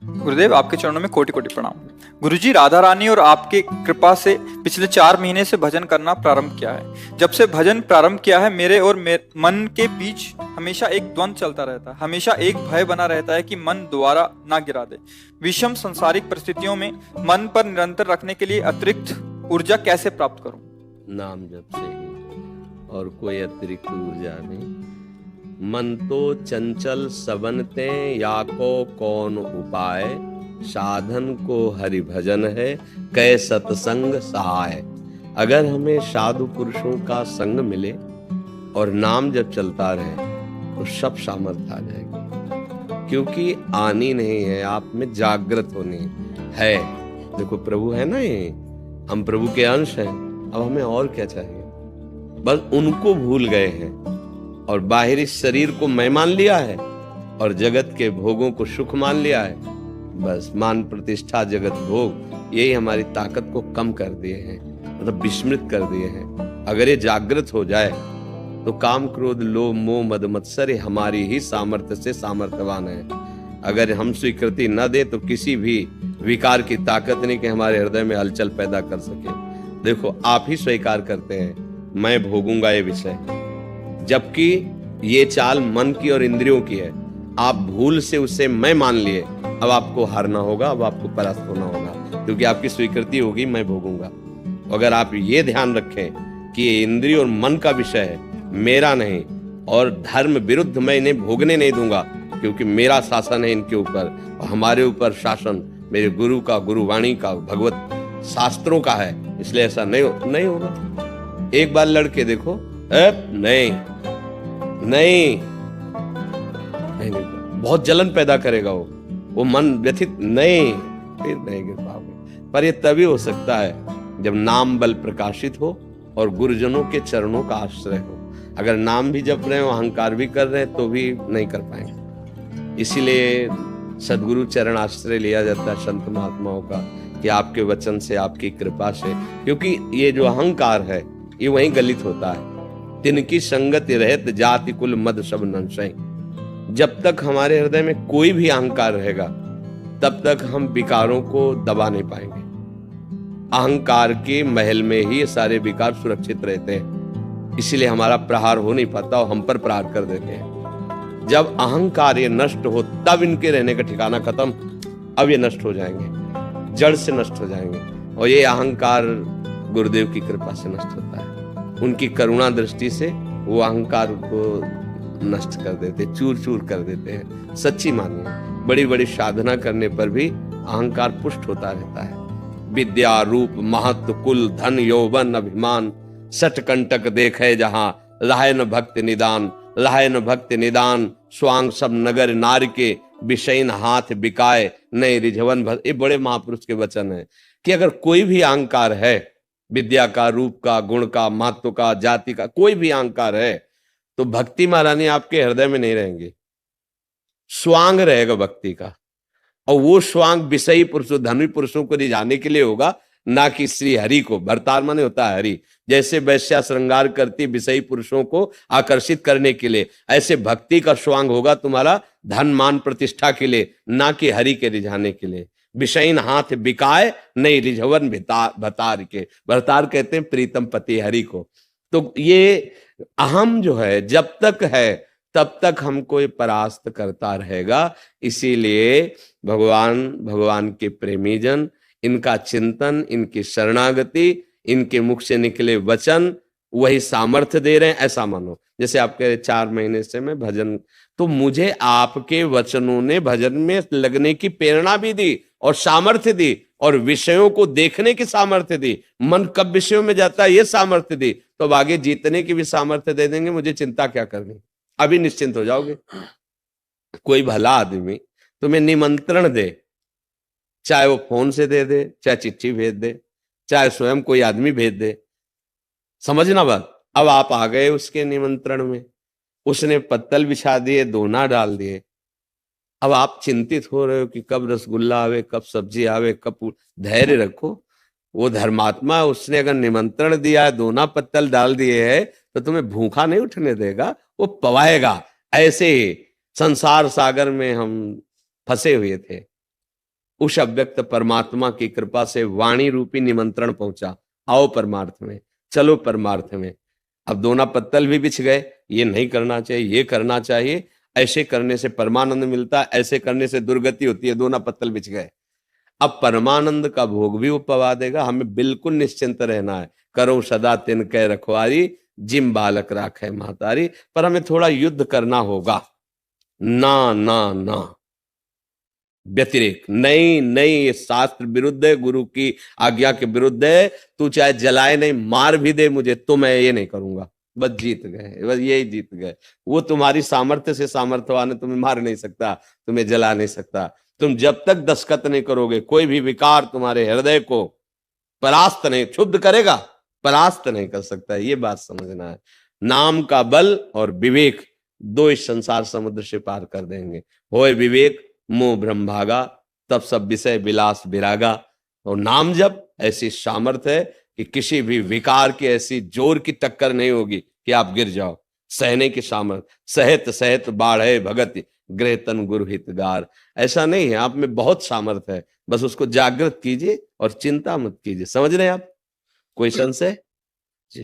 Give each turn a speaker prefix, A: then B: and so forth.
A: गुरुदेव, आपके चरणों में कोटि कोटि प्रणाम। गुरुजी, राधा रानी और आपके कृपा से पिछले 4 महीने से भजन करना प्रारंभ किया है। जब से भजन प्रारंभ किया है, मेरे और मन के बीच हमेशा एक द्वंद्व चलता रहता है। हमेशा एक भय बना रहता है कि मन दोबारा ना गिरा दे। विषम संसारिक परिस्थितियों में मन पर निरंतर रखने के लिए अतिरिक्त ऊर्जा कैसे प्राप्त करूं?
B: नाम जप से ही, और कोई अतिरिक्त ऊर्जा नहीं। मन तो चंचल सबनते, या को कौन उपाय, साधन को हरि भजन है, कै सत्संग सहाय। अगर हमें साधु पुरुषों का संग मिले और नाम जब चलता रहे तो सब सामर्थ्य आ जाएगी, क्योंकि आनी नहीं है, आप में जागृत होनी है। देखो प्रभु है ना, ये हम प्रभु के अंश हैं। अब हमें और क्या चाहिए? बस उनको भूल गए हैं और बाहरी शरीर को मैं मान लिया है और जगत के भोगों को सुख मान लिया है। बस मान प्रतिष्ठा जगत भोग, यही हमारी ताकत को कम कर दिए हैं, मतलब विस्मृत कर दिए हैं। अगर ये जागृत हो जाए तो काम क्रोध लोभ मोह मद मत्सर हमारी ही सामर्थ्य से सामर्थ्यवान है। अगर हम स्वीकृति न दे तो किसी भी विकार की ताकत नहीं कि हमारे हृदय में हलचल पैदा कर सके। देखो, आप ही स्वीकार करते हैं मैं भोगूंगा ये विषय, जबकि ये चाल मन की और इंद्रियों की है। आप भूल से उसे मैं मान लिए, अब आपको हारना होगा, अब आपको परास्त होना होगा, क्योंकि आपकी स्वीकृति होगी मैं भोगूंगा। अगर आप ये ध्यान रखें कि ये इंद्रिय और मन का विषय है, मेरा नहीं, और धर्म विरुद्ध मैं इन्हें भोगने नहीं दूंगा, क्योंकि मेरा शासन है इनके ऊपर, और हमारे ऊपर शासन मेरे गुरु का, गुरुवाणी का, भगवत शास्त्रों का है, इसलिए ऐसा नहीं होगा। एक बार लड़के देखो, नहीं नहीं, बहुत जलन पैदा करेगा वो मन व्यथित, नहीं, फिर नहीं गिर पाओगे। पर ये तभी हो सकता है जब नाम बल प्रकाशित हो और गुरुजनों के चरणों का आश्रय हो। अगर नाम भी जप रहे हो, अहंकार भी कर रहे हैं, तो भी नहीं कर पाएंगे। इसीलिए सदगुरु चरण आश्रय लिया जाता है संत महात्माओं का, कि आपके वचन से, आपकी कृपा से, क्योंकि ये जो अहंकार है ये वहीं गलित होता है। तिनकी संगति रहत जाति कुल मद सब नंसै। जब तक हमारे हृदय में कोई भी अहंकार रहेगा तब तक हम विकारों को दबा नहीं पाएंगे। अहंकार के महल में ही ये सारे विकार सुरक्षित रहते हैं, इसीलिए हमारा प्रहार हो नहीं पाता और हम पर प्रहार कर देते हैं। जब अहंकार ये नष्ट हो तब इनके रहने का ठिकाना खत्म, अब ये नष्ट हो जाएंगे, जड़ से नष्ट हो जाएंगे। और ये अहंकार गुरुदेव की कृपा से नष्ट होता है। उनकी करुणा दृष्टि से वो अहंकार को नष्ट कर देते, चूर चूर कर देते हैं। सच्ची मानिए, बड़ी बड़ी साधना करने पर भी अहंकार पुष्ट होता रहता है। विद्या रूप महत्व कुल धन यौवन अभिमान, सठ कंटक देखे जहां, लाहे न भक्ति निदान, लाहे न भक्ति निदान, स्वांग सब नगर नार के, विषयन हाथ बिकाए नहीं रिझवन भर। ये बड़े महापुरुष के वचन है कि अगर कोई भी अहंकार है, विद्या का, रूप का, गुण का, महत्व का, जाति का, कोई भी अहंकार है, तो भक्ति महारानी आपके हृदय में नहीं रहेंगे। स्वांग रहेगा भक्ति का, और वो स्वांग विषयी पुरुषों, धनी पुरुषों को रिझाने के लिए होगा, ना कि श्री हरि को। भरतार माने होता है हरि। जैसे वैश्या श्रृंगार करती विषयी पुरुषों को आकर्षित करने के लिए, ऐसे भक्ति का स्वांग होगा तुम्हारा धन मान प्रतिष्ठा के लिए, ना कि हरि के रिझाने के लिए। विषयन हाथ बिकाए नहीं रिझवन भतार के। भरतार कहते हैं प्रीतम पति हरि को। तो ये अहम जो है जब तक है तब तक हमको ये परास्त करता रहेगा। इसीलिए भगवान के प्रेमी जन, इनका चिंतन, इनकी शरणागति, इनके मुख से निकले वचन वही सामर्थ्य दे रहे हैं, ऐसा मानो। जैसे आप कह रहे 4 महीने से मैं भजन, तो मुझे आपके वचनों ने भजन में लगने की प्रेरणा भी दी और सामर्थ्य दी, और विषयों को देखने की सामर्थ्य दी। मन कब विषयों में जाता है ये सामर्थ्य दी, तो अब आगे जीतने की भी सामर्थ्य दे देंगे। मुझे चिंता क्या करनी, अभी निश्चिंत हो जाओगे। कोई भला आदमी तुम्हें निमंत्रण दे, चाहे वो फोन से दे दे, चाहे चिट्ठी भेज दे, चाहे स्वयं कोई आदमी भेज दे, समझना बात। अब आप आ गए उसके निमंत्रण में, उसने पत्तल बिछा दिए, दोना डाल दिए। अब आप चिंतित हो रहे हो कि कब रसगुल्ला आवे, कब सब्जी आवे, कब। धैर्य रखो, वो धर्मात्मा, उसने अगर निमंत्रण दिया है, दोना पत्तल डाल दिए है, तो तुम्हें भूखा नहीं उठने देगा, वो पवाएगा। ऐसे ही संसार सागर में हम फंसे हुए थे, उस अव्यक्त परमात्मा की कृपा से वाणी रूपी निमंत्रण पहुंचा, आओ परमार्थ में, चलो परमार्थ में। अब दोना पत्तल भी बिछ गए, ये नहीं करना चाहिए, ये करना चाहिए, ऐसे करने से परमानंद मिलता है, ऐसे करने से दुर्गति होती है, दोना पत्तल बिछ गए। अब परमानंद का भोग भी वो पवा देगा, हमें बिल्कुल निश्चिंत रहना है। करो सदा तिन कै रखवारी, जिम बालक राखे महतारी। पर हमें थोड़ा युद्ध करना होगा। ना ना ना, व्यतिरेक नहीं नहीं, ये शास्त्र विरुद्ध है, गुरु की आज्ञा के विरुद्ध है। तू चाहे जलाए नहीं, मार भी दे मुझे, तो मैं ये नहीं करूंगा। बस जीत गए, बस यही जीत गए। वो तुम्हारी सामर्थ्य से सामर्थ्यवान है, तुम्हें मार नहीं सकता, तुम्हें जला नहीं सकता। तुम जब तक दस्तखत नहीं करोगे, कोई भी विकार तुम्हारे हृदय को परास्त नहीं, क्षुब्ध करेगा, परास्त नहीं कर सकता। ये बात समझना है। नाम का बल और विवेक दो इस संसार समुद्र से पार कर देंगे। होए विवेक मोह भ्रम भागा, तब सब विषय विलास विरागा। और नाम जब ऐसी सामर्थ्य है कि किसी भी विकार की ऐसी जोर की टक्कर नहीं होगी कि आप गिर जाओ। सहने की सामर्थ्य, सहत सहत बाढ़े भगत गृह तन गुरु हितगार। ऐसा नहीं है, आप में बहुत सामर्थ्य है, बस उसको जागृत कीजिए और चिंता मत कीजिए। समझ रहे हैं आप? कोई संशय?